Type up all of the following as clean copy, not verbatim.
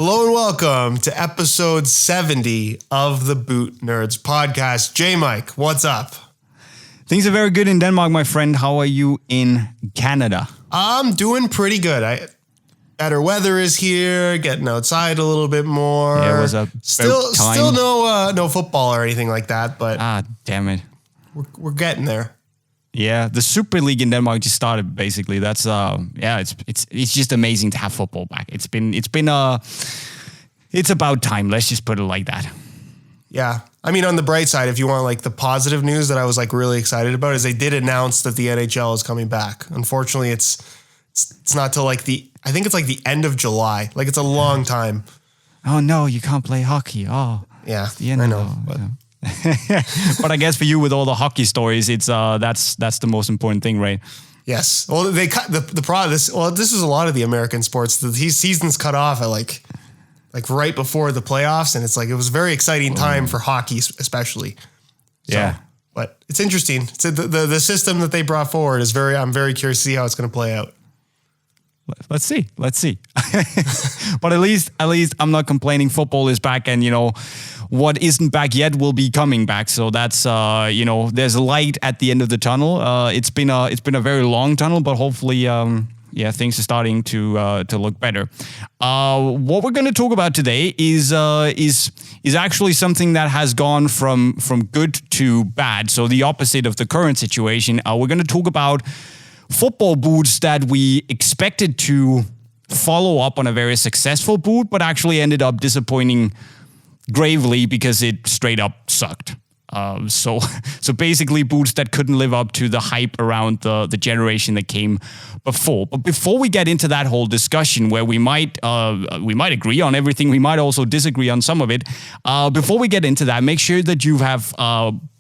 Hello and welcome to episode 70 of the Boot Nerds podcast. JayMike, what's up? Things are very good in Denmark, my friend. How are you in Canada? I'm doing pretty good. Better weather is here, getting outside a little bit more. Yeah, it was a still no football or anything like that, but damn it. We're getting there. Yeah, the Super League in Denmark just started. Basically, that's it's just amazing to have football back. It's about time. Let's just put it like that. Yeah, I mean, on the bright side, if you want like the positive news that I was like really excited about, is they did announce that the NHL is coming back. Unfortunately, it's not till like I think it's like the end of July. Like it's a long time. Oh no, you can't play hockey. Oh yeah, I know. But but I guess for you with all the hockey stories, it's that's the most important thing, right? Yes. Well, they cut this is a lot of the American sports. These seasons cut off at like right before the playoffs, and it's like it was a very exciting time for hockey, especially. Yeah. But it's interesting. So the system that they brought forward is I'm very curious to see how it's going to play out. Let's see. But at least I'm not complaining. Football is back, and what isn't back yet will be coming back. So that's there's a light at the end of the tunnel. It's been a very long tunnel, but hopefully things are starting to look better. What we're going to talk about today is actually something that has gone from good to bad. So the opposite of the current situation. We're going to talk about football boots that we expected to follow up on a very successful boot, but actually ended up disappointing gravely because it straight up sucked. So basically boots that couldn't live up to the hype around the generation that came before. But before we get into that whole discussion where we might agree on everything, we might also disagree on some of it. Before we get into that, make sure that you have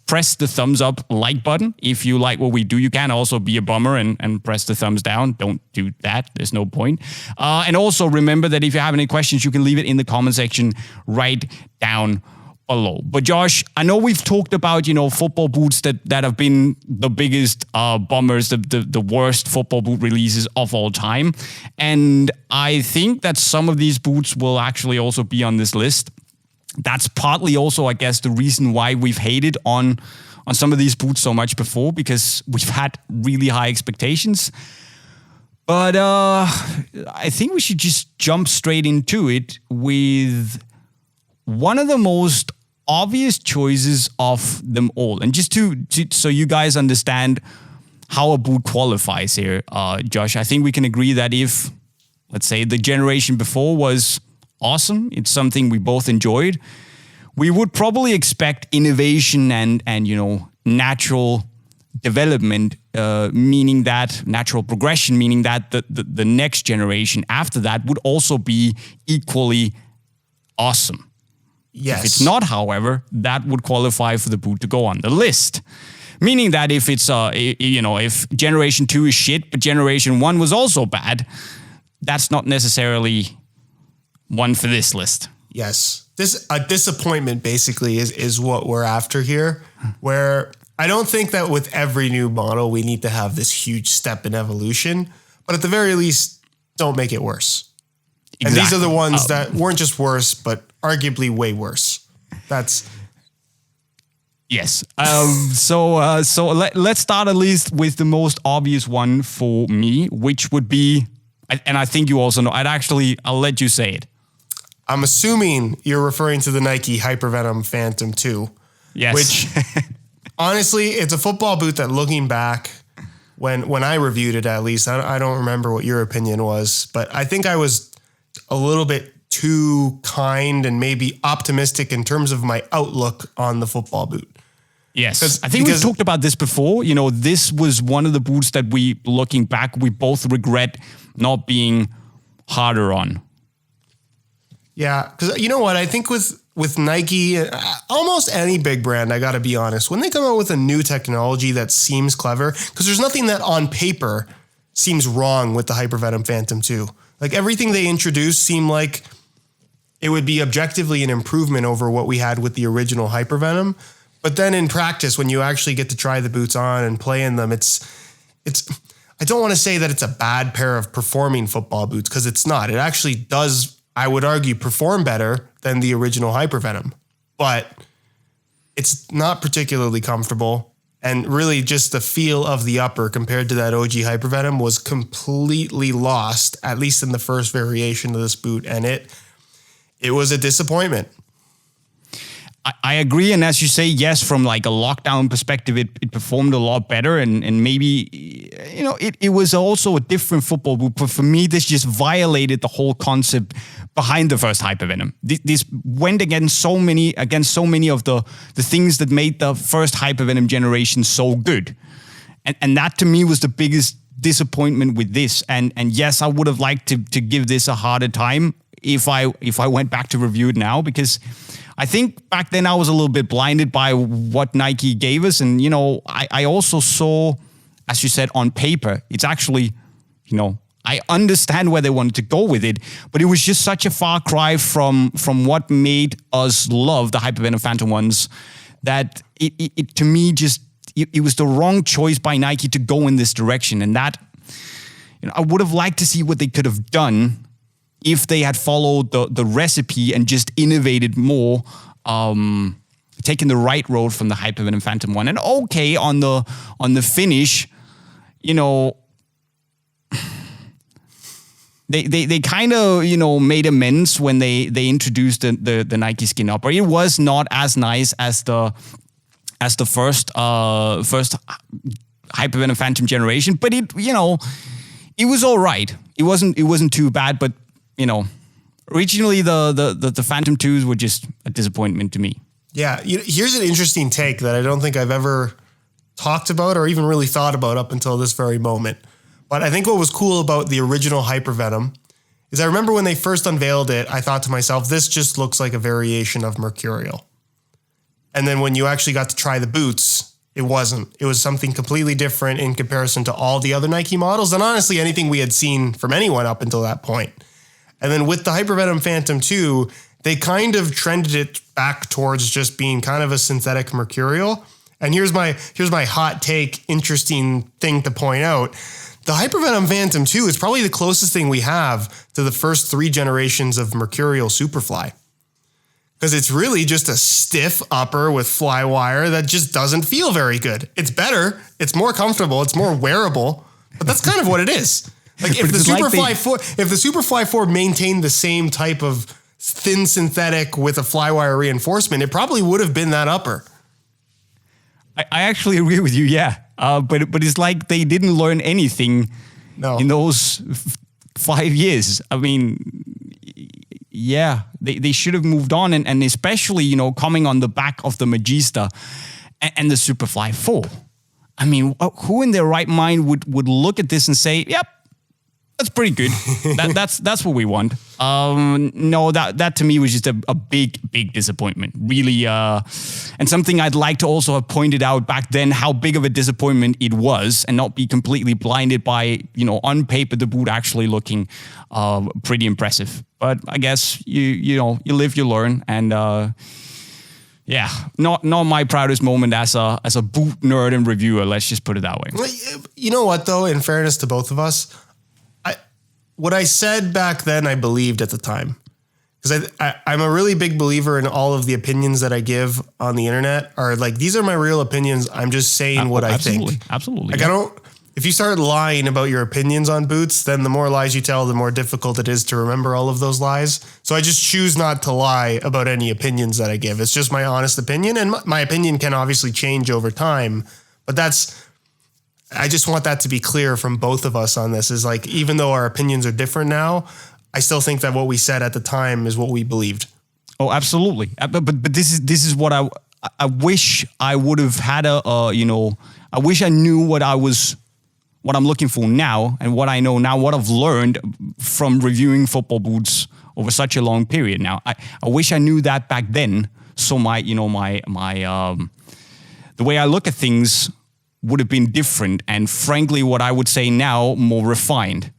press the thumbs up like button. If you like what we do, you can also be a bummer and press the thumbs down. Don't do that. There's no point. And also remember that if you have any questions, you can leave it in the comment section right down below. But Josh, I know we've talked about, football boots that have been the biggest bummers, the worst football boot releases of all time. And I think that some of these boots will actually also be on this list. That's partly also, I guess, the reason why we've hated on some of these boots so much before, because we've had really high expectations. But I think we should just jump straight into it with one of the most obvious choices of them all. And just to so you guys understand how a boot qualifies here, Josh, I think we can agree that if, let's say, the generation before was awesome, it's something we both enjoyed, we would probably expect innovation and natural development, meaning that natural progression, meaning that the next generation after that would also be equally awesome. Yes. If it's not, however, that would qualify for the boot to go on the list. Meaning that if it's if generation 2 is shit, but generation 1 was also bad, that's not necessarily one for this list. Yes. A disappointment basically is what we're after here, where I don't think that with every new model we need to have this huge step in evolution, but at the very least, don't make it worse. Exactly. And these are the ones that weren't just worse, but arguably way worse. That's... Yes. So let's start at least with the most obvious one for me, which would be, and I think you also know, I'll let you say it. I'm assuming you're referring to the Nike Hypervenom Phantom 2. Yes. Which, honestly, it's a football boot that, looking back, when I reviewed it at least, I don't remember what your opinion was, but I think I was a little bit too kind and maybe optimistic in terms of my outlook on the football boot. Yes. I think we've talked about this before. This was one of the boots that looking back, we both regret not being harder on. Yeah, because you know what? I think with Nike, almost any big brand, I got to be honest, when they come out with a new technology that seems clever, because there's nothing that on paper seems wrong with the Hypervenom Phantom 2. Like everything they introduced seemed like it would be objectively an improvement over what we had with the original Hypervenom. But then in practice, when you actually get to try the boots on and play in them, it's I don't want to say that it's a bad pair of performing football boots, because it's not. It actually does I would argue, perform better than the original Hypervenom. But it's not particularly comfortable. And really just the feel of the upper compared to that OG Hypervenom was completely lost, at least in the first variation of this boot. And it was a disappointment. I agree. And as you say, yes, from like a lockdown perspective, it performed a lot better. And maybe, it was also a different football boot. But for me, this just violated the whole concept behind the first Hypervenom. This went against so many of the things that made the first Hypervenom generation so good. And that to me was the biggest disappointment with this. And yes, I would have liked to give this a harder time if I went back to review it now, because I think back then I was a little bit blinded by what Nike gave us. And, I also saw, as you said, on paper, it's actually, I understand where they wanted to go with it, but it was just such a far cry from what made us love the Hypervenom Phantom ones that it to me just, it was the wrong choice by Nike to go in this direction. And that, I would have liked to see what they could have done if they had followed the recipe and just innovated more, taken the right road from the Hypervenom Phantom one. And okay, on the finish, they kind of made amends when they introduced the Nike skin upper. It was not as nice as the first Hypervenom Phantom generation, but it was all right. It wasn't too bad, but originally the Phantom 2s were just a disappointment to me. Yeah, here's an interesting take that I don't think I've ever talked about or even really thought about up until this very moment. But I think what was cool about the original Hypervenom is I remember when they first unveiled it, I thought to myself, this just looks like a variation of Mercurial. And then when you actually got to try the boots, it wasn't. It was something completely different in comparison to all the other Nike models, and honestly anything we had seen from anyone up until that point. And then with the Hypervenom Phantom 2, they kind of trended it back towards just being kind of a synthetic Mercurial. And here's my hot take, interesting thing to point out. The Hypervenom Phantom 2 is probably the closest thing we have to the first 3 generations of Mercurial Superfly. Because it's really just a stiff upper with fly wire that just doesn't feel very good. It's better, it's more comfortable, it's more wearable, but that's kind of what it is. Like if the Superfly 4 maintained the same type of thin synthetic with a flywire reinforcement, it probably would have been that upper. I actually agree with you, yeah. But it's like they didn't learn anything in those 5 years. I mean, yeah, they should have moved on, and especially coming on the back of the Magista and the Superfly 4. I mean, who in their right mind would look at this and say, "Yep, that's pretty good. That's what we want." No, that to me was just a big disappointment. Really, and something I'd like to also have pointed out back then how big of a disappointment it was, and not be completely blinded by on paper the boot actually looking pretty impressive. But I guess you live, you learn, and yeah, not my proudest moment as a boot nerd and reviewer. Let's just put it that way. You know what though? In fairness to both of us, what I said back then, I believed at the time. Because I'm a really big believer in all of the opinions that I give on the internet are like, these are my real opinions. I'm just saying what I think. Absolutely. Like if you start lying about your opinions on boots, then the more lies you tell, the more difficult it is to remember all of those lies. So I just choose not to lie about any opinions that I give. It's just my honest opinion. And my opinion can obviously change over time, but I just want that to be clear from both of us on this, is like, even though our opinions are different now, I still think that what we said at the time is what we believed. Oh, absolutely. But this is what I wish I would have had I wish I knew what I'm looking for now, and what I know now, what I've learned from reviewing football boots over such a long period now. I wish I knew that back then. So my the way I look at things would have been different, and frankly, what I would say now, more refined.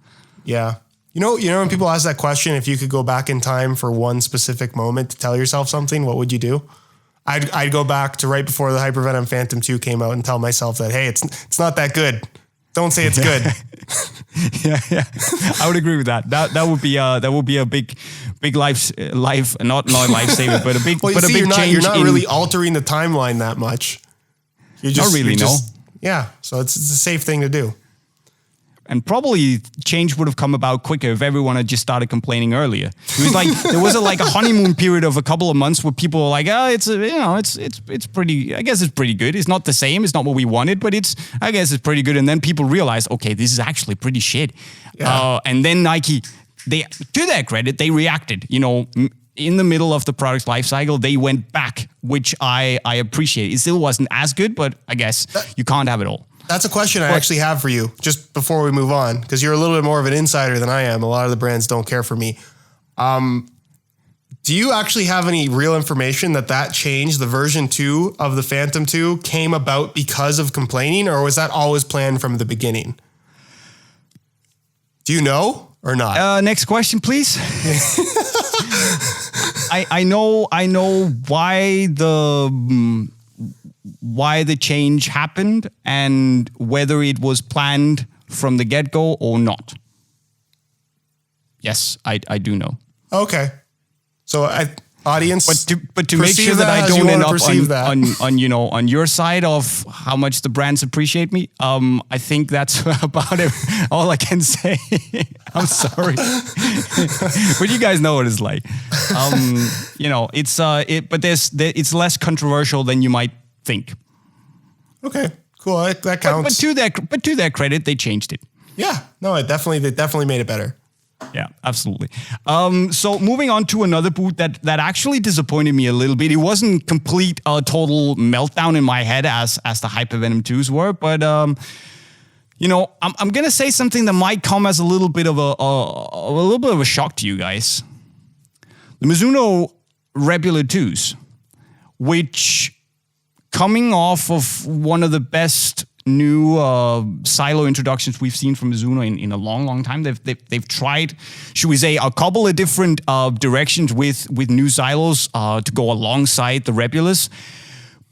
Yeah. When people ask that question, if you could go back in time for one specific moment to tell yourself something, what would you do? I'd go back to right before the Hypervenom Phantom 2 came out and tell myself that, hey, it's not that good. Don't say it's good. Yeah. I would agree with that. That would be a big big not lifesaver, but a big, well, but see, a big change. You're not really altering the timeline that much. You're just, not really, no. Yeah, so it's a safe thing to do. And probably change would have come about quicker if everyone had just started complaining earlier. It was like there was a honeymoon period of a couple of months where people were like, it's pretty. I guess it's pretty good. It's not the same. It's not what we wanted, but I guess it's pretty good. And then people realized, okay, this is actually pretty shit. Yeah. And then Nike, to their credit, they reacted. In the middle of the product's life cycle, they went back, which I appreciate. It still wasn't as good, but I guess you can't have it all. That's a question I actually have for you, just before we move on, because you're a little bit more of an insider than I am. A lot of the brands don't care for me. Do you actually have any real information that change, the version 2 of the Phantom 2, came about because of complaining, or was that always planned from the beginning? Do you know or not? Next question, please. I know why the change happened and whether it was planned from the get-go or not. Yes, I do know. Okay. So audience, but to make sure that I don't end up on your side of how much the brands appreciate me, I think that's about all I can say. I'm sorry, but you guys know what it's like. It's less controversial than you might think. Okay, cool. That counts. But to their credit, they changed it. Yeah, no, they definitely made it better. Yeah, absolutely. So moving on to another boot that actually disappointed me a little bit. It wasn't complete total meltdown in my head as the Hypervenom 2s were, but I'm gonna say something that might come as a little bit of a shock to you guys. The Mizuno Rebula 2s, which coming off of one of the best new silo introductions we've seen from Mizuno in a long time. They've tried, should we say, a couple of different directions with new silos to go alongside the Rebulas.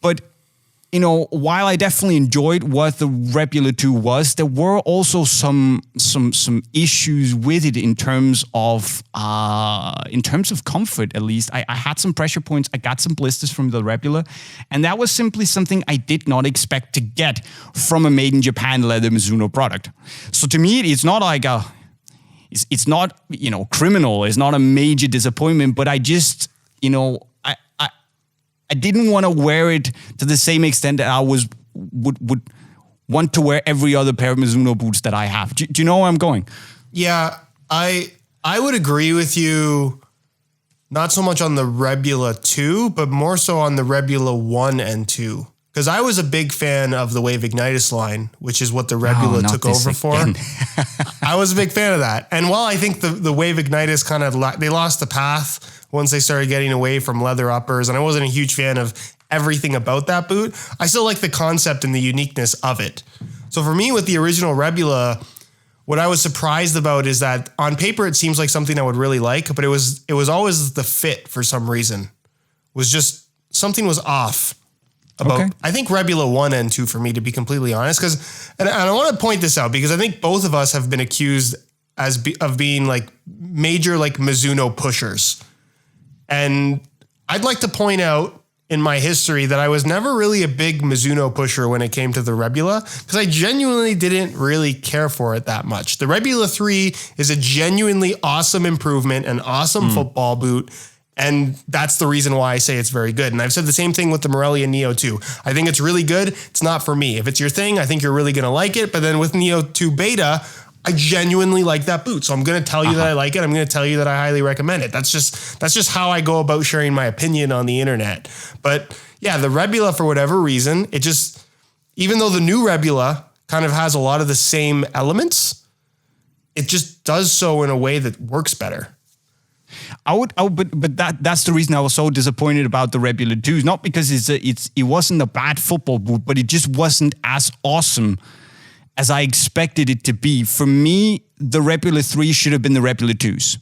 But while I definitely enjoyed what the Rebula 2 was, there were also some issues with it in terms of comfort. At least I had some pressure points. I got some blisters from the Rebula, and that was simply something I did not expect to get from a made in Japan leather Mizuno product. So to me, it's not like it's not criminal. It's not a major disappointment, but I just I didn't want to wear it to the same extent that I would want to wear every other pair of Mizuno boots that I have. Do you know where I'm going? Yeah, I would agree with you, not so much on the Rebula 2, but more so on the Rebula 1 and 2. Because I was a big fan of the Wave Ignitus line, which is what the Rebula took over for. I was a big fan of that. And while I think the Wave Ignitus kind of, they lost the path once they started getting away from leather uppers, and I wasn't a huge fan of everything about that boot, I still like the concept and the uniqueness of it. So for me, with the original Rebula, what I was surprised about is that on paper, it seems like something I would really like, but it was always the fit for some reason. Was just, something was off about, okay. I think Rebula 1 and 2 for me, to be completely honest, and I want to point this out because I think both of us have been accused of being like major like Mizuno pushers. And I'd like to point out in my history that I was never really a big Mizuno pusher when it came to the Rebula because I genuinely didn't really care for it that much. The Rebula 3 is a genuinely awesome improvement, an awesome football boot, and that's the reason why I say it's very good. And I've said the same thing with the Morelia Neo 2. I think it's really good. It's not for me. If it's your thing, I think you're really going to like it. But then with Neo 2 Beta, I genuinely like that boot. So I'm going to tell you that I like it. I'm going to tell you that I highly recommend it. That's just how I go about sharing my opinion on the internet. But yeah, the Rebula, for whatever reason, it just, even though the new Rebula kind of has a lot of the same elements, it just does so in a way that works better. But that's the reason I was so disappointed about the Rebula 2s. Not because it wasn't a bad football boot, but it just wasn't as awesome as I expected it to be. For me, the Rebula 3 should have been the Rebula 2s.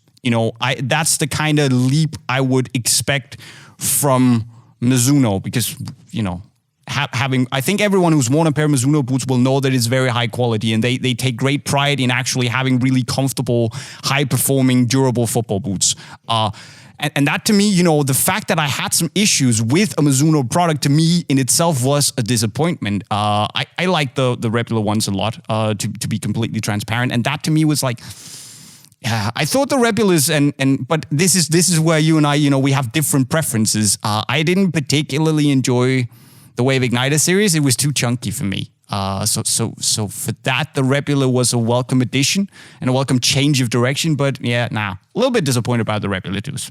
That's the kind of leap I would expect from Mizuno because, having, I think everyone who's worn a pair of Mizuno boots will know that it's very high quality, and they take great pride in actually having really comfortable, high-performing, durable football boots. And that to me, you know, the fact that I had some issues with a Mizuno product to me in itself was a disappointment. I like the regular ones a lot, to be completely transparent. And that to me was like, yeah, I thought the Rebulus but this is where you and I, you know, we have different preferences. I didn't particularly enjoy the Wave Igniter series. It was too chunky for me. So for that, the Rebula was a welcome addition and a welcome change of direction. But yeah, a little bit disappointed about the Rebula 2s.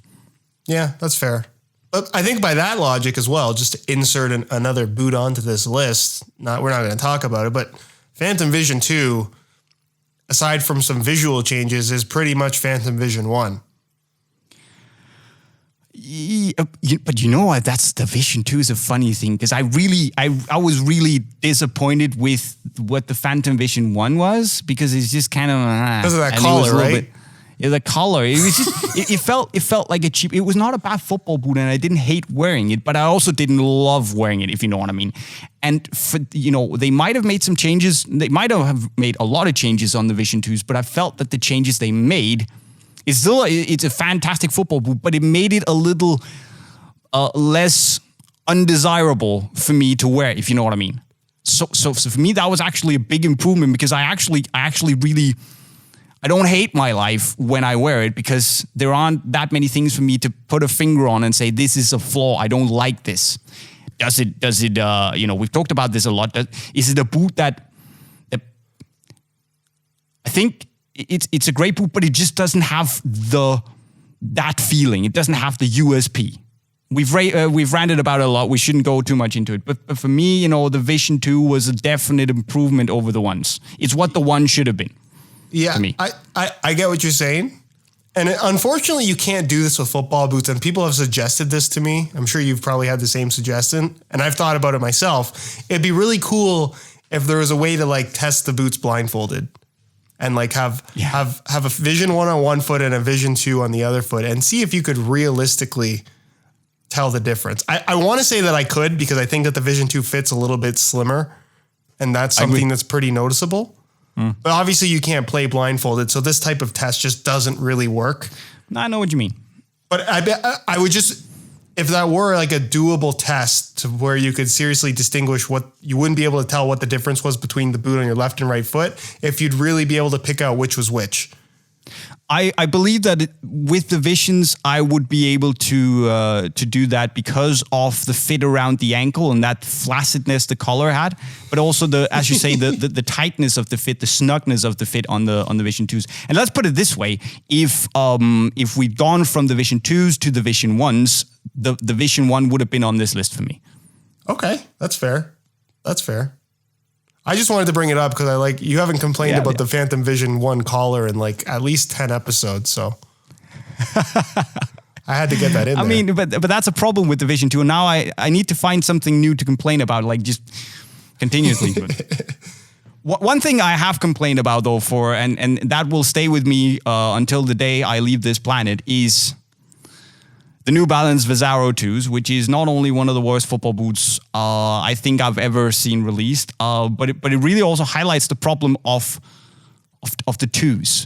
Yeah, that's fair. But I think by that logic as well, just to insert another boot onto this list, we're not going to talk about it, but Phantom Vision 2, aside from some visual changes, is pretty much Phantom Vision 1. But you know what? That's the Vision 2 is a funny thing, because I was really disappointed with what the Phantom Vision 1 was, because it's just kind of because of that collar, right? Yeah, the collar. It was just it felt like a cheap. It was not a bad football boot, and I didn't hate wearing it, but I also didn't love wearing it, if you know what I mean. And for, you know, they might have made some changes. They might have made a lot of changes on the Vision 2s, but I felt that the changes they made it's a fantastic football boot, but it made it a little less undesirable for me to wear, if you know what I mean. So for me, that was actually a big improvement, because I actually really, I don't hate my life when I wear it, because there aren't that many things for me to put a finger on and say, this is a flaw, I don't like this. Does it, you know, we've talked about this a lot. Is it a boot that I think it's a great boot, but it just doesn't have that feeling. It doesn't have the USP. We've ranted about it a lot. We shouldn't go too much into it. But for me, you know, the Vision 2 was a definite improvement over the ones. It's what the one should have been. Yeah, to me. I get what you're saying. And unfortunately, you can't do this with football boots. And people have suggested this to me. I'm sure you've probably had the same suggestion. And I've thought about it myself. It'd be really cool if there was a way to like test the boots blindfolded. And like have a Vision 1 on one foot and a Vision 2 on the other foot, and see if you could realistically tell the difference. I want to say that I could, because I think that the Vision 2 fits a little bit slimmer, and that's something that's pretty noticeable. But obviously you can't play blindfolded, so this type of test just doesn't really work. I know what you mean. But I would just, if that were like a doable test to where you could seriously distinguish what, you wouldn't be able to tell what the difference was between the boot on your left and right foot, if you'd really be able to pick out which was which. I believe that with the Visions, I would be able to do that because of the fit around the ankle and that flaccidness the collar had, but also the, as you say, the tightness of the fit, the snugness of the fit on the Vision 2s. And let's put it this way: if we'd gone from the Vision 2s to the Vision 1s, the Vision 1 would have been on this list for me. Okay, that's fair. That's fair. I just wanted to bring it up because you haven't complained about the Phantom Vision 1 collar in like at least 10 episodes, so I had to get that in there. I mean, but that's a problem with the Vision 2, and now I need to find something new to complain about, like just continuously. One thing I have complained about though, and that will stay with me until the day I leave this planet, is the New Balance Visaro 2s, which is not only one of the worst football boots I think I've ever seen released, but it really also highlights the problem of the 2s.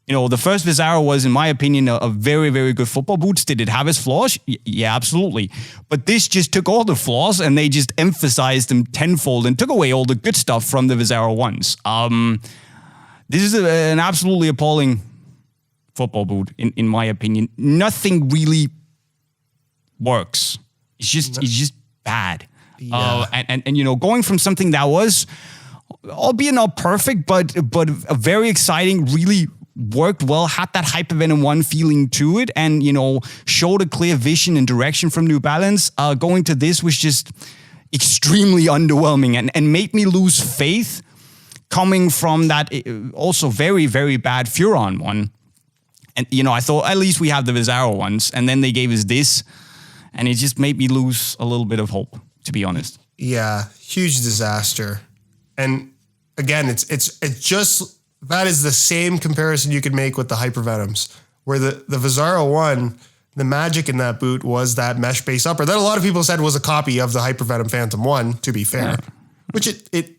You know, the first Visaro was, in my opinion, a very, very good football boot. Did it have its flaws? Yeah, absolutely. But this just took all the flaws and they just emphasized them tenfold and took away all the good stuff from the Visaro 1s. This is an absolutely appalling football boot, in my opinion. Nothing really works. It's just bad. Yeah. And you know, going from something that was, albeit not perfect, but a very exciting, really worked well, had that Hypervenom 1 feeling to it, and you know, showed a clear vision and direction from New Balance. Going to this was just extremely underwhelming and made me lose faith, coming from that also very, very bad Furon one. And you know, I thought at least we have the Visaro ones, and then they gave us this. And it just made me lose a little bit of hope, to be honest. Yeah, huge disaster. And again, it's just, that is the same comparison you could make with the Hypervenoms, where the Visaro 1 the magic in that boot was that mesh base upper that a lot of people said was a copy of the Hypervenom Phantom 1, to be fair. Which it's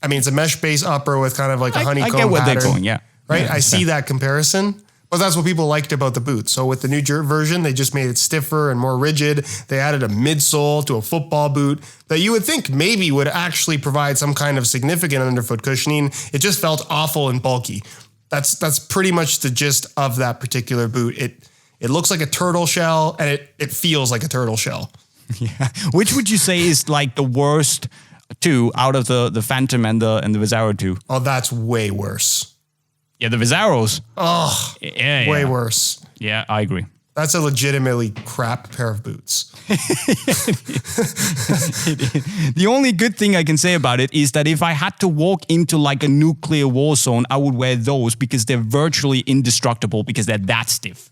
a mesh base upper with kind of like a honeycomb pattern. I get what they're going, yeah. Right? Yeah, I see that comparison. But that's what people liked about the boot. So with the new version, they just made it stiffer and more rigid. They added a midsole to a football boot that you would think maybe would actually provide some kind of significant underfoot cushioning. It just felt awful and bulky. That's pretty much the gist of that particular boot. It looks like a turtle shell, and it feels like a turtle shell. Yeah. Which would you say is like the worst two out of the Phantom and the Visaro 2? Oh, that's way worse. Yeah, the Visaros. Oh, way worse. Yeah, I agree. That's a legitimately crap pair of boots. The only good thing I can say about it is that if I had to walk into like a nuclear war zone, I would wear those because they're virtually indestructible because they're that stiff.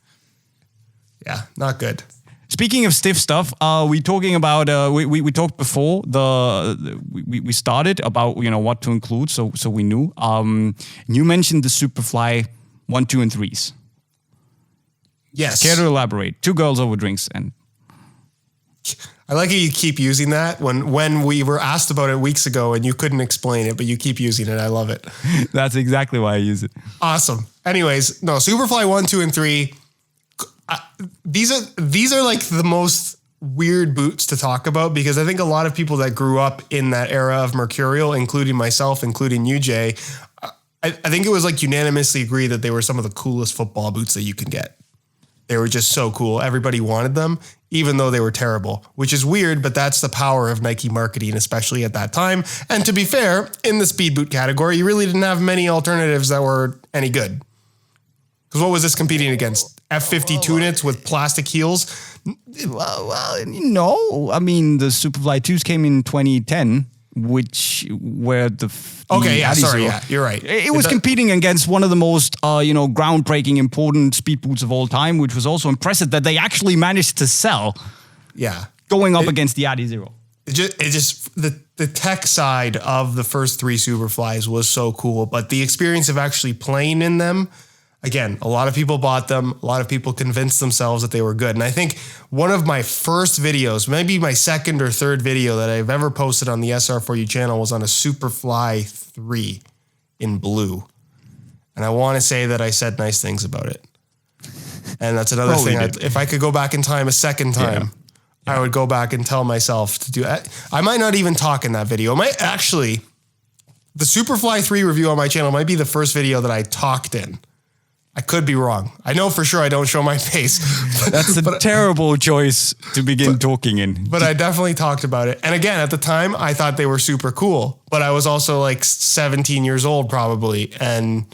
Yeah, not good. Speaking of stiff stuff, we talking about we talked before we started about what to include, so we knew. You mentioned the Superfly 1, 2, and 3s. Yes. Care to elaborate? 2 girls over drinks, and I like how you keep using that when we were asked about it weeks ago and you couldn't explain it, but you keep using it. I love it. That's exactly why I use it. Awesome. Anyways, no, Superfly 1, 2, and 3. These are like the most weird boots to talk about because I think a lot of people that grew up in that era of Mercurial, including myself, including you, Jay, I think it was like unanimously agreed that they were some of the coolest football boots that you can get. They were just so cool. Everybody wanted them, even though they were terrible, which is weird, but that's the power of Nike marketing, especially at that time. And to be fair, in the speed boot category, you really didn't have many alternatives that were any good. Because what was this competing against? F50 Tunits with plastic heels? Well, no. I mean, the Superfly 2s came in 2010, which were the you're right. It was competing against one of the most, groundbreaking, important speed boots of all time, which was also impressive that they actually managed to sell. Yeah, going up against the Adizero. The tech side of the first 3 Superflies was so cool, but the experience of actually playing in them. Again, a lot of people bought them. A lot of people convinced themselves that they were good. And I think one of my first videos, maybe my second or third video that I've ever posted on the SR4U channel was on a Superfly 3 in blue. And I want to say that I said nice things about it. And that's another thing. If I could go back in time a second time, I would go back and tell myself to do that. I might not even talk in that video. The Superfly 3 review on my channel might be the first video that I talked in. I could be wrong. I know for sure I don't show my face. That's a terrible choice to begin talking in. But I definitely talked about it. And again, at the time, I thought they were super cool. But I was also like 17 years old probably. And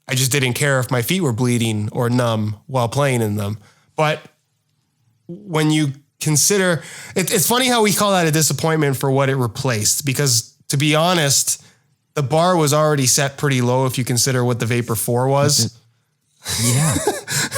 I just didn't care if my feet were bleeding or numb while playing in them. But when you consider... It's funny how we call that a disappointment for what it replaced. Because to be honest, the bar was already set pretty low if you consider what the Vapor 4 was. Yeah.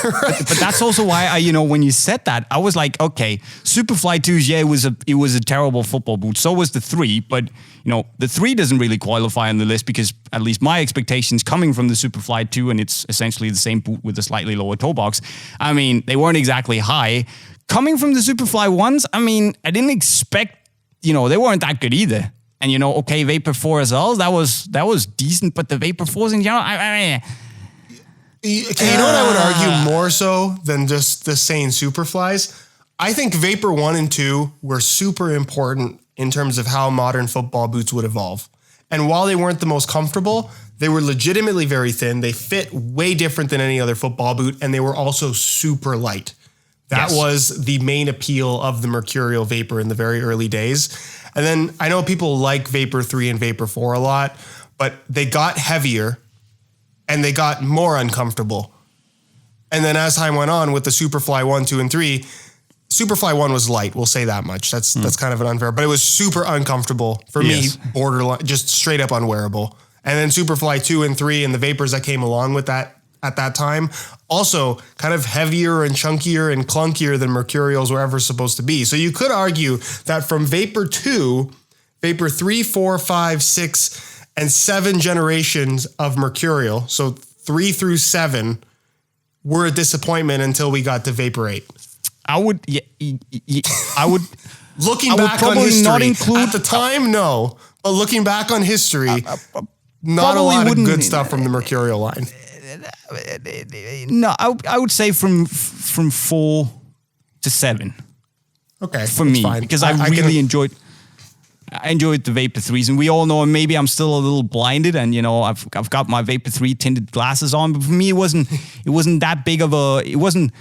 Right. But that's also why when you said that, I was like, okay, Superfly 2s, it was a terrible football boot. So was the 3, but the 3 doesn't really qualify on the list because at least my expectations coming from the Superfly 2, and it's essentially the same boot with a slightly lower toe box. I mean, they weren't exactly high. Coming from the Superfly 1s, I mean, I didn't expect, they weren't that good either. And Vapor 4 as well, that was decent, but the Vapor 4s in general, you know what I would argue more so than just the saying Superflies? I think Vapor 1 and 2 were super important in terms of how modern football boots would evolve. And while they weren't the most comfortable, they were legitimately very thin. They fit way different than any other football boot, and they were also super light. That was the main appeal of the Mercurial Vapor in the very early days. And then I know people like Vapor 3 and Vapor 4 a lot, but they got heavier and they got more uncomfortable. And then as time went on with the Superfly 1, 2, and 3, Superfly 1 was light, we'll say that much. That's kind of an unfair, but it was super uncomfortable for me, borderline, just straight up unwearable. And then Superfly 2 and 3 and the Vapors that came along with that at that time, also kind of heavier and chunkier and clunkier than Mercurials were ever supposed to be. So you could argue that from Vapor 2, Vapor 3, 4, 5, 6, and 7 generations of Mercurial, so 3 through 7, were a disappointment until we got to Vapor 8. I would. Looking I would back on probably history, not include- at the time, no. But looking back on history, not a lot of good stuff from the Mercurial line. No, I would say from 4 to 7. Okay, for that's me, fine. because I really enjoyed the Vapor 3s, and we all know, and maybe I'm still a little blinded, and you know, I've got my Vapor 3 tinted glasses on, but for me, it wasn't that big of a. It wasn't.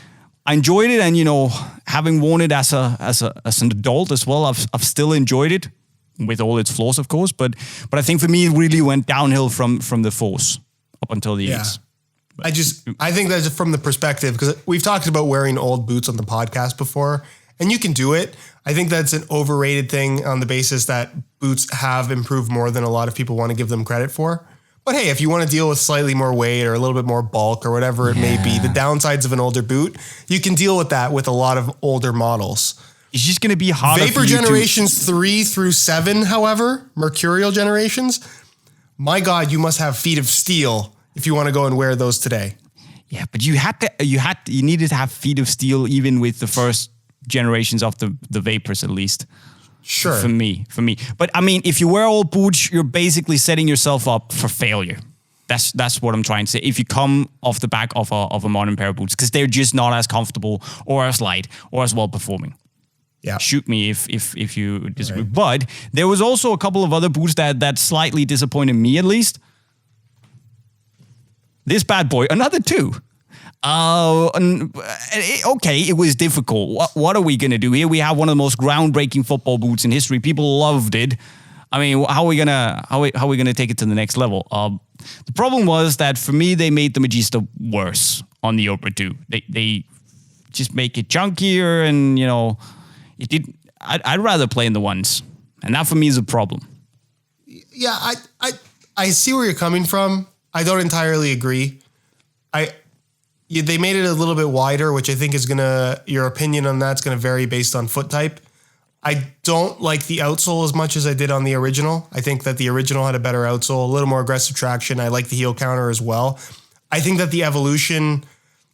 I enjoyed it, and you know, having worn it as an adult as well, I've still enjoyed it with all its flaws, of course. But I think for me, it really went downhill from the 4s up until the 8s. I think that's from the perspective, because we've talked about wearing old boots on the podcast before, and you can do it. I think that's an overrated thing on the basis that boots have improved more than a lot of people want to give them credit for. But hey, if you want to deal with slightly more weight or a little bit more bulk or whatever it may be, the downsides of an older boot, you can deal with that with a lot of older models. It's just going to be harder. Vapor generations 3 through 7, however, Mercurial generations, my God, you must have feet of steel if you want to go and wear those today. Yeah, but you needed to have feet of steel even with the first generations of the Vapors, at least. Sure. For me. But I mean, if you wear old boots, you're basically setting yourself up for failure. That's what I'm trying to say. If you come off the back of a modern pair of boots, because they're just not as comfortable or as light or as well performing. Yeah. Shoot me if you disagree. Right. But there was also a couple of other boots that slightly disappointed me, at least. This bad boy, another 2. Okay, it was difficult. What are we going to do here? We have one of the most groundbreaking football boots in history. People loved it. I mean, how are we gonna take it to the next level? The problem was that for me, they made the Magista worse on the Opera 2. They just make it chunkier, and you know, it did. I'd rather play in the ones, and that for me is a problem. Yeah, I see where you're coming from. I don't entirely agree. They made it a little bit wider, which I think is your opinion on that's gonna vary based on foot type. I don't like the outsole as much as I did on the original. I think that the original had a better outsole, a little more aggressive traction. I like the heel counter as well. I think that the evolution,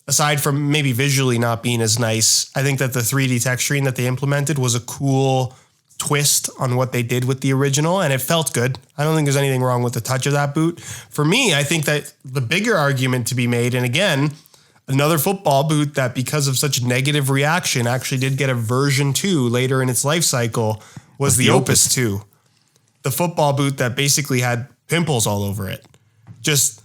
aside from maybe visually not being as nice, I think that the 3D texturing that they implemented was a cool twist on what they did with the original, and it felt good. I don't think there's anything wrong with the touch of that boot. For me, I think that the bigger argument to be made, and again, another football boot that because of such negative reaction actually did get a version 2 later in its life cycle, was the Opus 2. The football boot that basically had pimples all over it. Just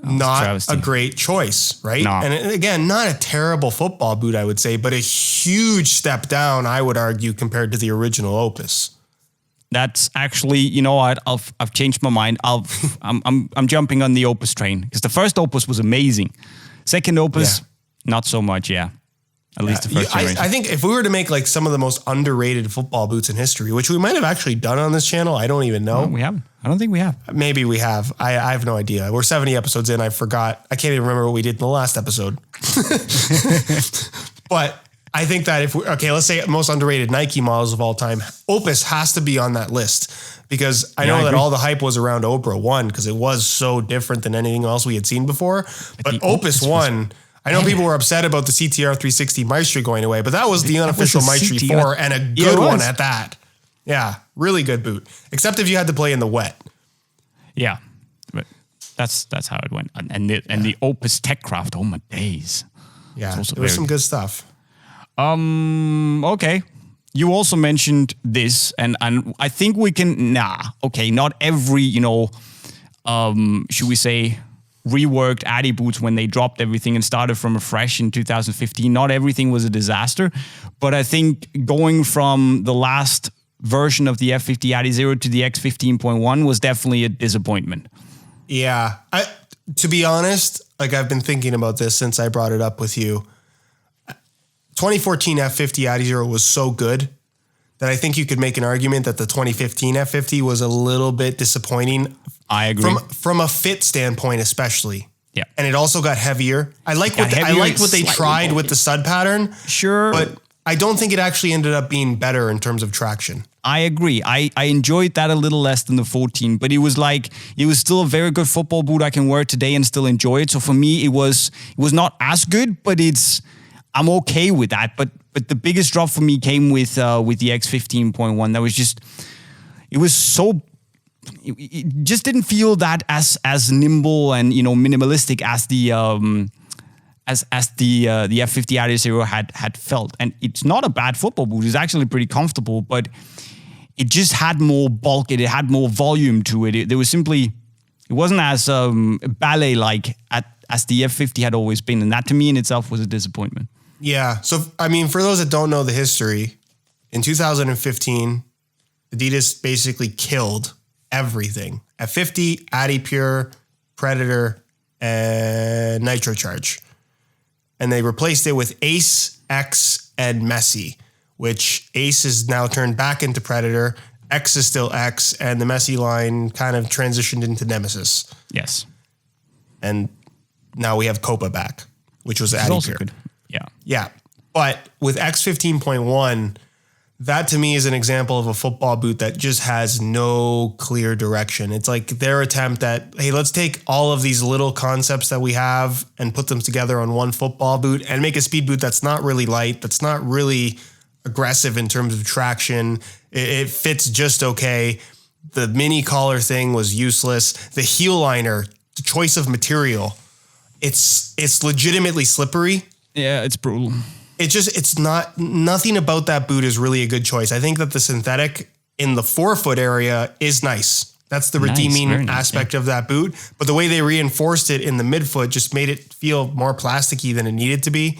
not a great choice, right? No. And again, not a terrible football boot, I would say, but a huge step down, I would argue, compared to the original Opus. That's actually, you know what? I've changed my mind. I'm jumping on the Opus train, because the first Opus was amazing. Second Opus, not so much. Yeah, at least the first generation. I think if we were to make like some of the most underrated football boots in history, which we might have actually done on this channel, I don't even know. No, we haven't. I don't think we have. Maybe we have. I have no idea. We're 70 episodes in. I forgot. I can't even remember what we did in the last episode. But I think that let's say most underrated Nike models of all time, Opus has to be on that list, because I know that all the hype was around Opera 1 because it was so different than anything else we had seen before. But Opus 1, I know people were upset about the CTR 360 Maestri going away, but that was the unofficial Maestri 4 and a good one at that. Yeah, really good boot, except if you had to play in the wet. Yeah, but that's how it went. And the Opus Techcraft, oh my days. Yeah, there was some good stuff. Okay. You also mentioned this, and I think we can, not every, should we say, reworked Adi boots when they dropped everything and started from afresh in 2015. Not everything was a disaster, but I think going from the last version of the F50 Adizero to the X15.1 was definitely a disappointment. Yeah. To be honest, like I've been thinking about this since I brought it up with you. 2014 F50 Adizero was so good that I think you could make an argument that the 2015 F50 was a little bit disappointing. I agree. From a fit standpoint, especially. Yeah. And it also got heavier. I like what they tried with the stud pattern. Sure. But I don't think it actually ended up being better in terms of traction. I agree. I enjoyed that a little less than the 14, but it was still a very good football boot I can wear today and still enjoy it. So for me, it was not as good, but I'm okay with that. But the biggest drop for me came with the X15.1. That was just, it just didn't feel that as nimble and minimalistic as the F50 Adizero had felt. And it's not a bad football boot. It's actually pretty comfortable, but it just had more bulk. It had more volume to it. It wasn't as ballet-like as the F50 had always been. And that to me in itself was a disappointment. Yeah. So, I mean, for those that don't know the history, in 2015, Adidas basically killed everything. F50, AdiPure, Predator, and NitroCharge. And they replaced it with Ace, X, and Messi, which Ace is now turned back into Predator, X is still X, and the Messi line kind of transitioned into Nemesis. Yes. And now we have Copa back, which was AdiPure. Yeah. Yeah. But with X15.1, that to me is an example of a football boot that just has no clear direction. It's like their attempt at, hey, let's take all of these little concepts that we have and put them together on one football boot and make a speed boot that's not really light, that's not really aggressive in terms of traction. It fits just okay. The mini collar thing was useless. The heel liner, the choice of material, it's legitimately slippery. Yeah, it's brutal. Nothing about that boot is really a good choice. I think that the synthetic in the forefoot area is nice. That's the redeeming aspect of that boot. But the way they reinforced it in the midfoot just made it feel more plasticky than it needed to be.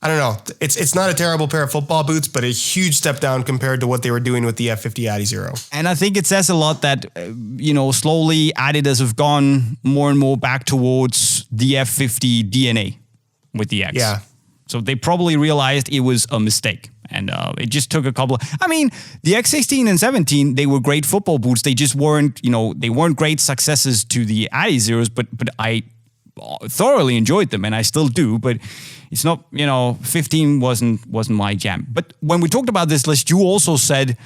I don't know. It's not a terrible pair of football boots, but a huge step down compared to what they were doing with the F50 Adizero. And I think it says a lot that, slowly Adidas have gone more and more back towards the F50 DNA with the X. Yeah. So they probably realized it was a mistake. And it just took a couple of, the X16 and 17, they were great football boots. They just weren't, they weren't great successes to the Adizeros, but I thoroughly enjoyed them and I still do, but it's not, 15 wasn't my jam. But when we talked about this list, you also said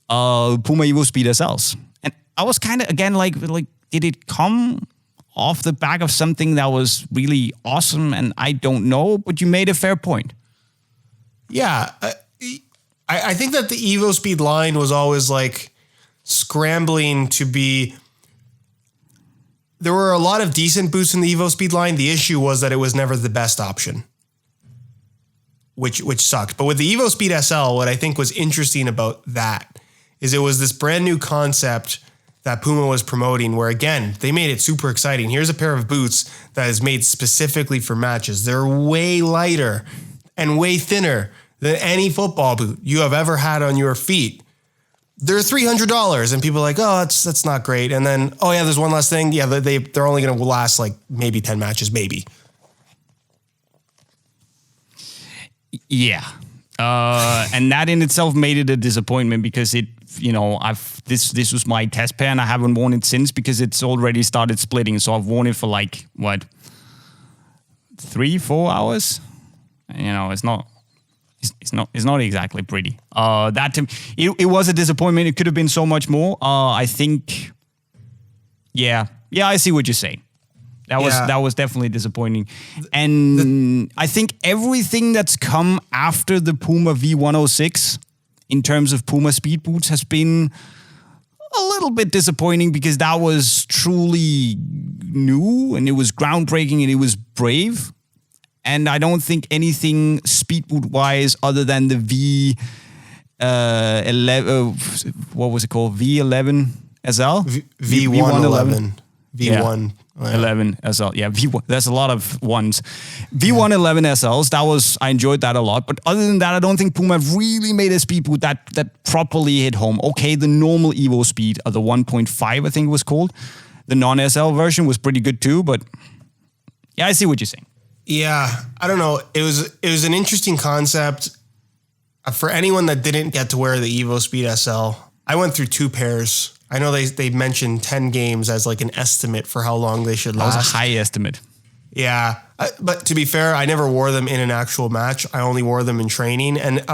Puma Evo Speed SLs. And I was kind of, again, like, did it come off the back of something that was really awesome? And I don't know, but you made a fair point. Yeah. I think that the Evo Speed line was always like scrambling to be. There were a lot of decent boots in the Evo Speed line. The issue was that it was never the best option, which sucked. But with the Evo Speed SL, what I think was interesting about that is it was this brand new concept that Puma was promoting where, again, they made it super exciting. Here's a pair of boots that is made specifically for matches. They're way lighter and way thinner than any football boot you have ever had on your feet. They're $300 and people are like, oh, that's not great. And then, oh yeah, there's one last thing. Yeah, they're only going to last like maybe 10 matches, maybe. Yeah. And that in itself made it a disappointment because this was my test pair and I haven't worn it since because it's already started splitting. So I've worn it for 3-4 hours. It's not exactly pretty. It was a disappointment. It could have been so much more. I think, yeah, I see what you're saying. That was definitely disappointing. And I think everything that's come after the Puma V106 in terms of Puma speed boots has been a little bit disappointing because that was truly new and it was groundbreaking and it was brave. And I don't think anything speed boot wise other than the V11, what was it called? V11 SL? V111. V1. Yeah. 11 SL. Yeah, V1. There's a lot of ones. V111 SLs, I enjoyed that a lot. But other than that, I don't think Puma really made a speed boot that properly hit home. Okay, the normal Evo speed, the 1.5, I think it was called. The non-SL version was pretty good too, but yeah, I see what you're saying. Yeah, I don't know. It was an interesting concept. For anyone that didn't get to wear the Evo Speed SL, I went through 2 pairs. I know they mentioned 10 games as like an estimate for how long they should last. That was a high estimate. Yeah. But to be fair, I never wore them in an actual match. I only wore them in training. And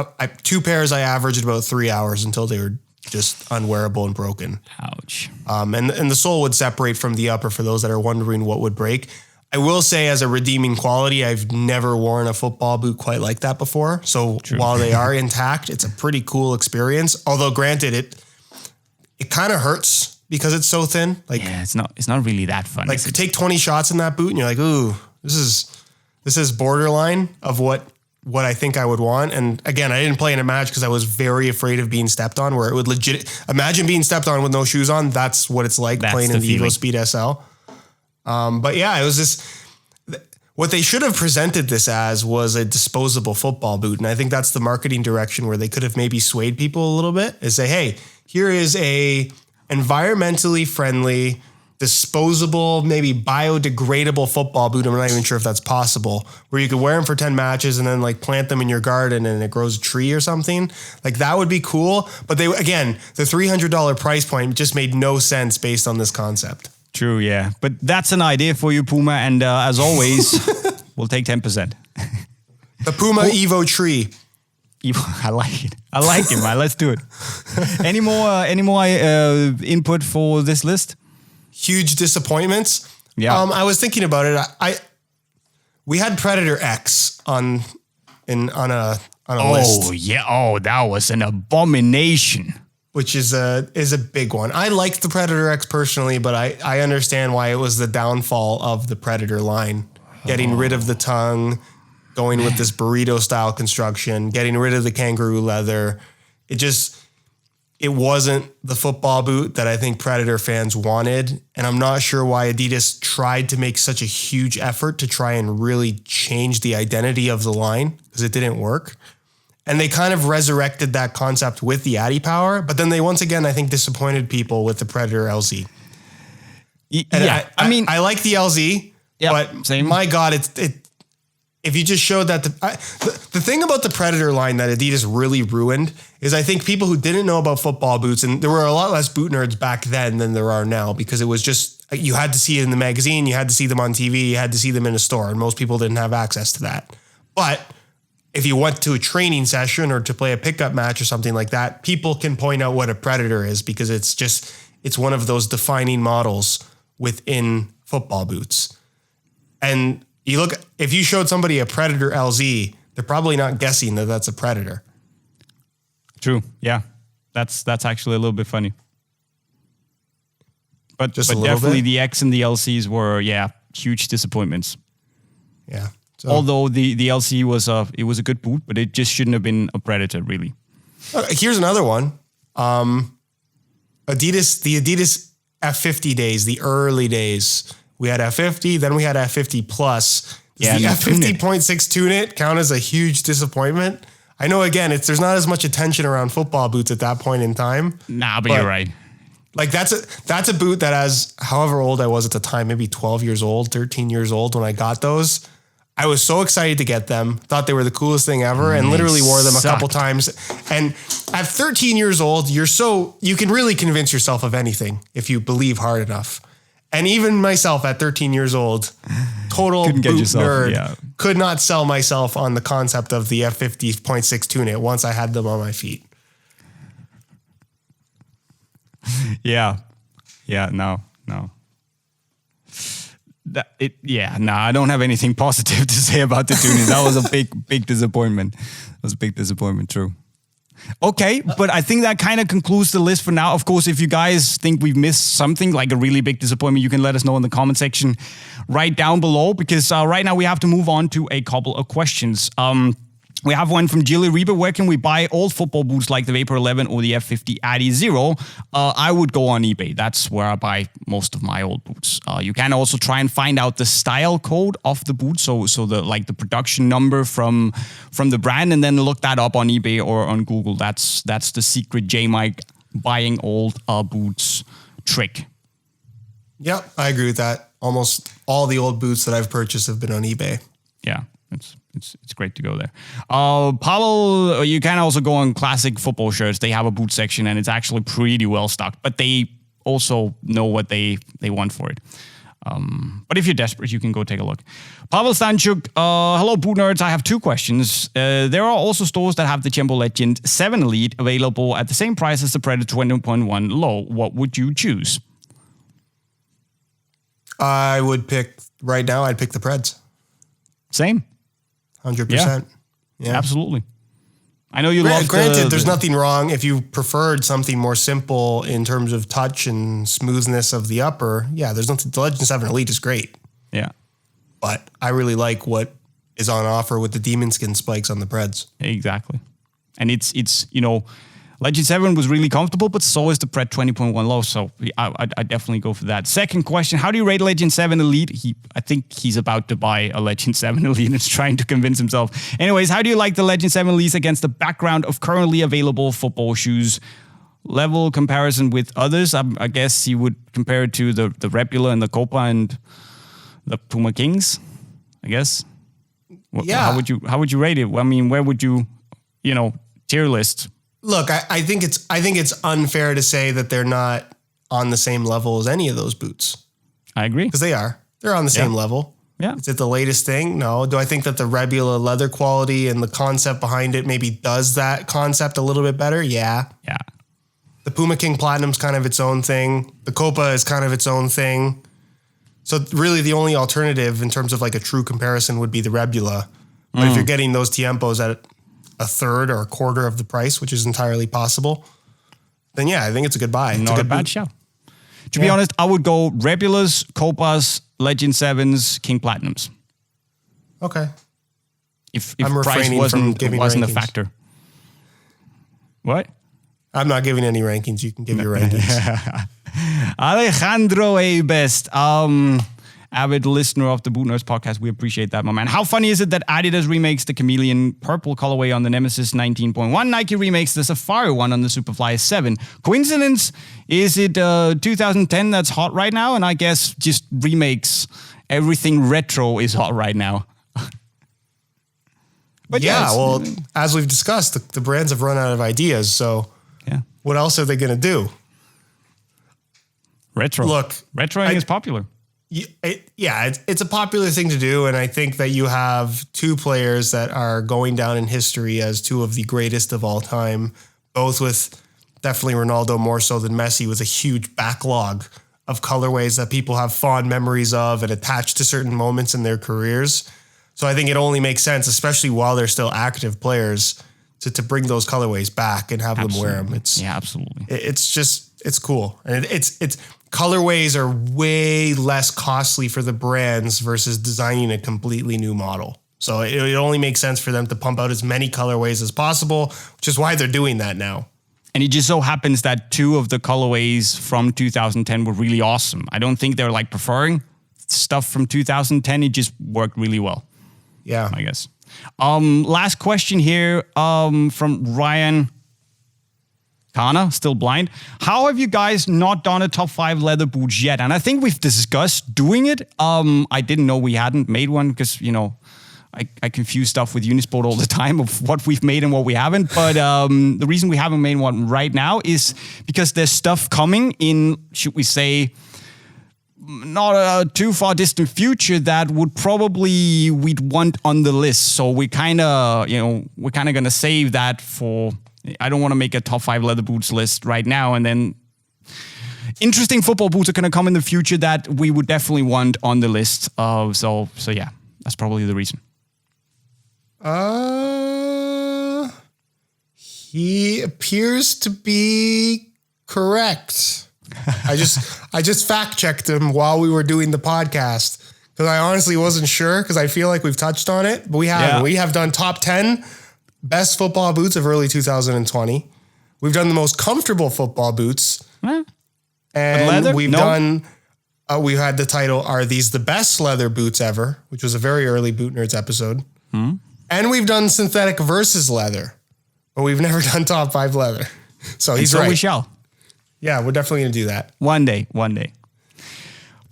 2 pairs, I averaged about 3 hours until they were just unwearable and broken. Ouch. And the sole would separate from the upper for those that are wondering what would break. I will say as a redeeming quality, I've never worn a football boot quite like that before. So while they are intact, it's a pretty cool experience. Although granted, it kind of hurts because it's so thin. Like, yeah, it's not really that fun. Like take 20 shots in that boot and you're like, ooh, this is borderline of what I think I would want. And again, I didn't play in a match because I was very afraid of being stepped on, where it would imagine being stepped on with no shoes on. That's what it's like playing in the Evo Speed SL. But yeah, it was just what they should have presented this as was a disposable football boot. And I think that's the marketing direction where they could have maybe swayed people a little bit, is say, hey, here is a environmentally friendly, disposable, maybe biodegradable football boot. I'm not even sure if that's possible, where you could wear them for 10 matches and then like plant them in your garden and it grows a tree or something. Like that would be cool. But the $300 price point just made no sense based on this concept. True, yeah. But that's an idea for you, Puma. And as always, we'll take 10%. The Puma Evo tree. I like it. I like it, man. Let's do it. Any more input for this list? Huge disappointments. Yeah. I was thinking about it. We had Predator X on a list. Oh yeah. Oh, that was an abomination. Which is a big one. I liked the Predator X personally, but I understand why it was the downfall of the Predator line. Getting rid of the tongue, going with this burrito style construction, getting rid of the kangaroo leather. It wasn't the football boot that I think Predator fans wanted. And I'm not sure why Adidas tried to make such a huge effort to try and really change the identity of the line, because it didn't work. And they kind of resurrected that concept with the Adi Power, but then they once again, I think, disappointed people with the Predator LZ. I like the LZ, but same. My God, if you just showed that the thing about the Predator line that Adidas really ruined is I think people who didn't know about football boots, and there were a lot less boot nerds back then than there are now, because it was just, you had to see it in the magazine, you had to see them on TV, you had to see them in a store, and most people didn't have access to that. But if you went to a training session or to play a pickup match or something like that, people can point out what a Predator is, because it's one of those defining models within football boots. And if you showed somebody a Predator LZ, they're probably not guessing that that's a Predator. True. Yeah. That's actually a little bit funny. But definitely the X and the LCs were, huge disappointments. Yeah. So, although the LC was a good boot, but it just shouldn't have been a Predator, really. Here's another one. The Adidas F50 days, the early days. We had F50, then we had F50 Plus. Does the F50.6 Tune-It count as a huge disappointment? I know, again, there's not as much attention around football boots at that point in time. Nah, but you're right. Like that's a boot that, as however old I was at the time, maybe 12 years old, 13 years old when I got those, I was so excited to get them, thought they were the coolest thing ever, and literally wore them a couple times. And at 13 years old, you can really convince yourself of anything if you believe hard enough. And even myself at 13 years old, total boot nerd, could not sell myself on the concept of the F50.6 Tune-It once I had them on my feet. No. I don't have anything positive to say about the Tune-It. That was a big disappointment. That was a big disappointment, true. Okay, but I think that kind of concludes the list for now. Of course, if you guys think we've missed something, like a really big disappointment, you can let us know in the comment section right down below, because right now we have to move on to a couple of questions. We have one from Jilly Reba. Where can we buy old football boots like the Vapor 11 or the F50 Adi Zero? I would go on eBay. That's where I buy most of my old boots. You can also try and find out the style code of the boot, so the production number from the brand, and then look that up on eBay or on Google. That's the secret JayMike buying old boots trick. Yep, I agree with that. Almost all the old boots that I've purchased have been on eBay. Yeah. It's great to go there. Pavel, you can also go on Classic Football Shirts. They have a boot section, and it's actually pretty well stocked, but they also know what they want for it. But if you're desperate, you can go take a look. Pavel Stanchuk, hello, Boot Nerds. I have two questions. There are also stores that have the Tiempo Legend 7 Elite available at the same price as the Predator 20.1 Low. What would you choose? I would pick, right now, I'd pick the Preds. Same. 100%. Yeah. Absolutely. I know you love. Granted, there's nothing wrong if you preferred something more simple in terms of touch and smoothness of the upper. Yeah, there's nothing. The Legend 7 Elite is great. Yeah. But I really like what is on offer with the Demon Skin spikes on the Preds. Exactly. And it's Legend 7 was really comfortable, but so is the Pred 20.1 Low. So I definitely go for that. Second question, how do you rate Legend 7 Elite? I think he's about to buy a Legend 7 Elite and is trying to convince himself. Anyways, how do you like the Legend 7 Elite against the background of currently available football shoes? Level comparison with others? I guess you would compare it to the Rebula and the Copa and the Puma Kings, I guess. Yeah. How would you rate it? I mean, where would you tier list? Look, I think it's unfair to say that they're not on the same level as any of those boots. I agree. Because they are. They're on the same level. Yeah. Is it the latest thing? No. Do I think that the Rebula leather quality and the concept behind it maybe does that concept a little bit better? Yeah. Yeah. The Puma King Platinum's kind of its own thing. The Copa is kind of its own thing. So really the only alternative in terms of like a true comparison would be the Rebula. But if you're getting those Tiempos at a third or a quarter of the price, which is entirely possible, then yeah, I think it's a good buy. Not a bad show. To be honest, I would go Rebulas, Copas, Legend 7s, King Platinums. Okay. If price wasn't a factor. What? I'm not giving any rankings. You can give your rankings. Alejandro A. Best. Avid listener of the Boot Nerds podcast. We appreciate that, my man. How funny is it that Adidas remakes the Chameleon purple colorway on the Nemesis 19.1? Nike remakes the Safari one on the Superfly 7. Coincidence? Is it 2010 that's hot right now? And I guess just remakes. Everything retro is hot right now. But well, as we've discussed, the brands have run out of ideas. So what else are they going to do? Retro. Look, retroing is popular. It's a popular thing to do. And I think that you have two players that are going down in history as two of the greatest of all time, both with definitely Ronaldo more so than Messi, with a huge backlog of colorways that people have fond memories of and attached to certain moments in their careers. So I think it only makes sense, especially while they're still active players, to bring those colorways back and have them wear them. Absolutely. It's cool. And it's colorways are way less costly for the brands versus designing a completely new model. So it only makes sense for them to pump out as many colorways as possible, which is why they're doing that now. And it just so happens that two of the colorways from 2010 were really awesome. I don't think they're like preferring stuff from 2010. It just worked really well. Yeah. I guess. Last question here from Ryan Kana, still blind. How have you guys not done a top 5 leather boots yet? And I think we've discussed doing it. I didn't know we hadn't made one because, I confuse stuff with Unisport all the time of what we've made and what we haven't. But the reason we haven't made one right now is because there's stuff coming in, should we say, not a too far distant future that we'd want on the list. So we're kind of going to save that for, I don't want to make a top 5 leather boots list right now. And then interesting football boots are going to come in the future that we would definitely want on the list. So yeah, that's probably the reason. He appears to be correct. I just fact checked him while we were doing the podcast because I honestly wasn't sure because I feel like we've touched on it, but we haven't. Yeah. We have done top 10 best football boots of early 2020. We've done the most comfortable football boots. And we've done, we had the title, Are These the Best Leather Boots Ever? Which was a very early Boot Nerds episode. And we've done synthetic versus leather, but we've never done top 5 leather. So he's right. We shall. Yeah, we're definitely going to do that. One day.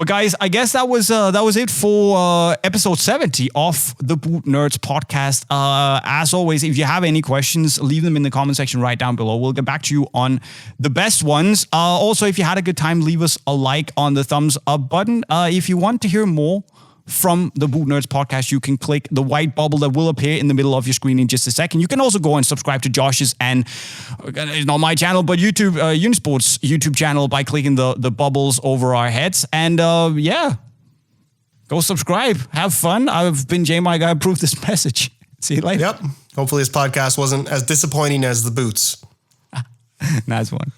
But guys, I guess that was it for episode 70 of the Boot Nerds podcast. As always, if you have any questions, leave them in the comment section right down below. We'll get back to you on the best ones. Also, if you had a good time, leave us a like on the thumbs up button. If you want to hear more from the Boot Nerds podcast, you can click the white bubble that will appear in the middle of your screen in just a second. You can also go and subscribe to Josh's and it's not my channel, but YouTube, Unisport's YouTube channel by clicking the bubbles over our heads. And yeah, go subscribe. Have fun. I've been JayMike. I approve this message. See you later. Yep. Hopefully this podcast wasn't as disappointing as the boots. Nice one.